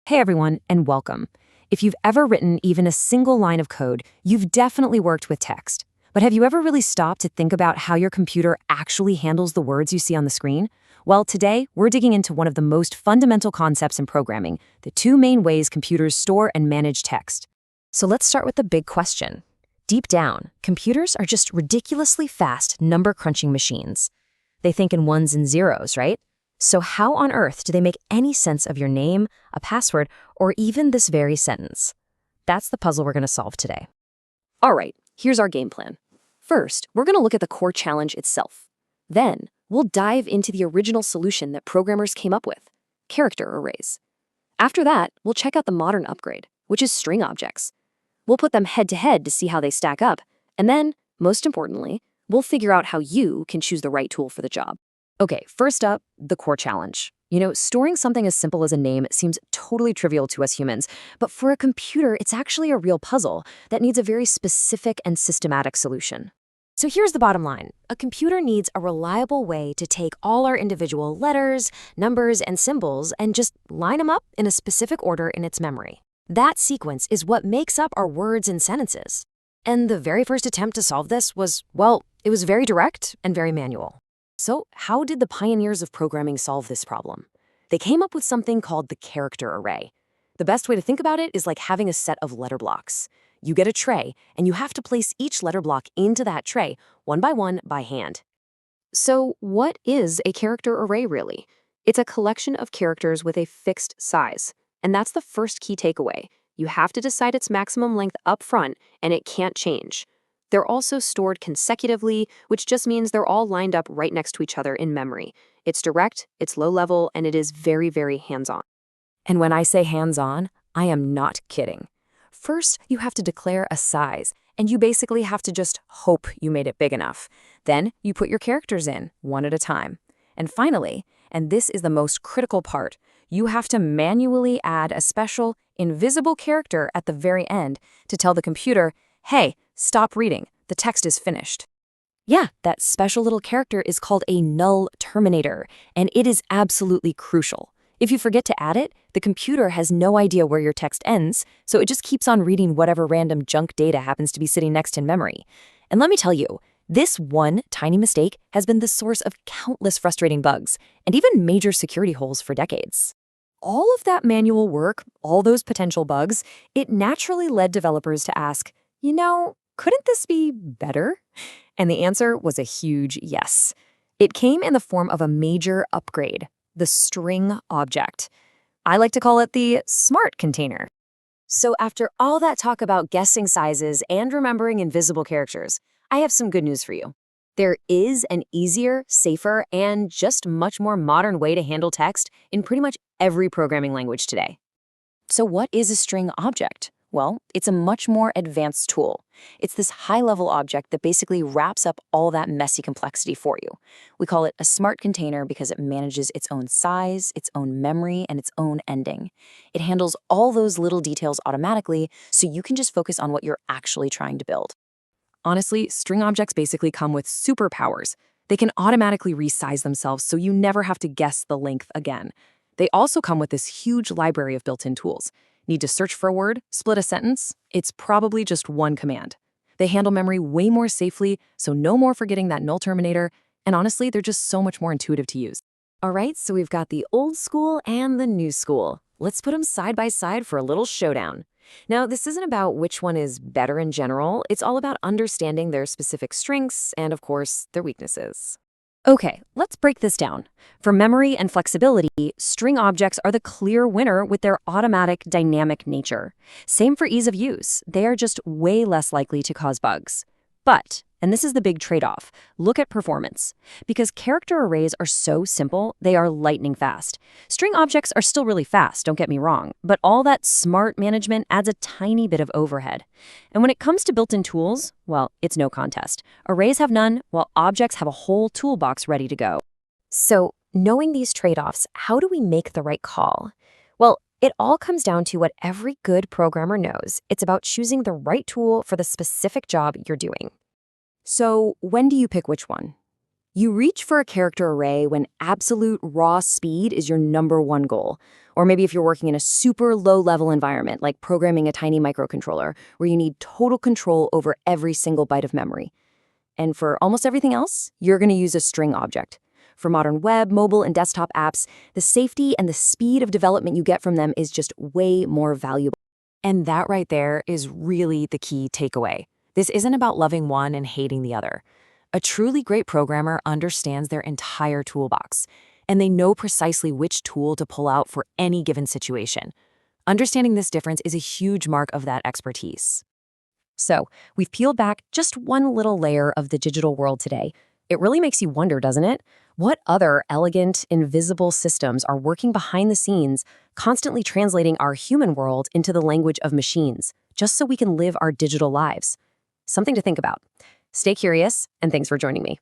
Hey everyone, and welcome. If you've ever written even a single line of code, you've definitely worked with text. But have you ever really stopped to think about how your computer actually handles the words you see on the screen? Well, today, we're digging into one of the most fundamental concepts in programming, the two main ways computers store and manage text. So let's start with the big question. Deep down, computers are just ridiculously fast number-crunching machines. They think in ones and zeros, right? So how on earth do they make any sense of your name, a password, or even this very sentence? That's the puzzle we're going to solve today. All right, here's our game plan. First, we're going to look at the core challenge itself. Then, we'll dive into the original solution that programmers came up with, character arrays. After that, we'll check out the modern upgrade, which is string objects. We'll put them head-to-head to see how they stack up, and then, most importantly, we'll figure out how you can choose the right tool for the job. Okay, first up, the core challenge. Storing something as simple as a name seems totally trivial to us humans, but for a computer, it's actually a real puzzle that needs a very specific and systematic solution. So here's the bottom line. A computer needs a reliable way to take all our individual letters, numbers, and symbols and just line them up in a specific order in its memory. That sequence is what makes up our words and sentences. And the very first attempt to solve this was, well, it was very direct and very manual. So how did the pioneers of programming solve this problem? They came up with something called the character array. The best way to think about it is like having a set of letter blocks. You get a tray, and you have to place each letter block into that tray, one by hand. So what is a character array really? It's a collection of characters with a fixed size. And that's the first key takeaway. You have to decide its maximum length up front, and it can't change. They're also stored consecutively, which just means they're all lined up right next to each other in memory. It's direct, it's low level, and it is very, very hands-on. And when I say hands-on, I am not kidding. First, you have to declare a size, and you basically have to just hope you made it big enough. Then, you put your characters in, one at a time. And finally, and this is the most critical part, you have to manually add a special, invisible character at the very end to tell the computer, hey, stop reading, the text is finished. Yeah, that special little character is called a null terminator, and it is absolutely crucial. If you forget to add it, the computer has no idea where your text ends, so it just keeps on reading whatever random junk data happens to be sitting next in memory. And let me tell you, this one tiny mistake has been the source of countless frustrating bugs, and even major security holes for decades. All of that manual work, all those potential bugs, it naturally led developers to ask, couldn't this be better? And the answer was a huge yes. It came in the form of a major upgrade, the string object. I like to call it the smart container. So after all that talk about guessing sizes and remembering invisible characters, I have some good news for you. There is an easier, safer, and just much more modern way to handle text in pretty much every programming language today. So what is a string object? Well, it's a much more advanced tool. It's this high-level object that basically wraps up all that messy complexity for you. We call it a smart container because it manages its own size, its own memory, and its own ending. It handles all those little details automatically, so you can just focus on what you're actually trying to build. Honestly, string objects basically come with superpowers. They can automatically resize themselves so you never have to guess the length again. They also come with this huge library of built-in tools. Need to search for a word, split a sentence? It's probably just one command. They handle memory way more safely, so no more forgetting that null terminator, and honestly, they're just so much more intuitive to use. All right, so we've got the old school and the new school. Let's put them side by side for a little showdown. Now, this isn't about which one is better in general. It's all about understanding their specific strengths and, of course, their weaknesses. Okay, let's break this down. For memory and flexibility, string objects are the clear winner with their automatic, dynamic nature. Same for ease of use. They are just way less likely to cause bugs. But, and this is the big trade-off, look at performance. Because character arrays are so simple, they are lightning fast. String objects are still really fast, don't get me wrong, but all that smart management adds a tiny bit of overhead. And when it comes to built-in tools, well, it's no contest. Arrays have none, while objects have a whole toolbox ready to go. So, knowing these trade-offs, how do we make the right call? Well, it all comes down to what every good programmer knows. It's about choosing the right tool for the specific job you're doing. So, when do you pick which one? You reach for a character array when absolute raw speed is your number one goal, Or maybe if you're working in a super low-level environment, like programming a tiny microcontroller, where you need total control over every single byte of memory. And for almost everything else, you're going to use a string object. For modern web, mobile, and desktop apps, the safety and the speed of development you get from them is just way more valuable. And that right there is really the key takeaway. This isn't about loving one and hating the other. A truly great programmer understands their entire toolbox, and they know precisely which tool to pull out for any given situation. Understanding this difference is a huge mark of that expertise. So, we've peeled back just one little layer of the digital world today. It really makes you wonder, doesn't it? What other elegant, invisible systems are working behind the scenes, constantly translating our human world into the language of machines, just so we can live our digital lives? Something to think about. Stay curious, and thanks for joining me.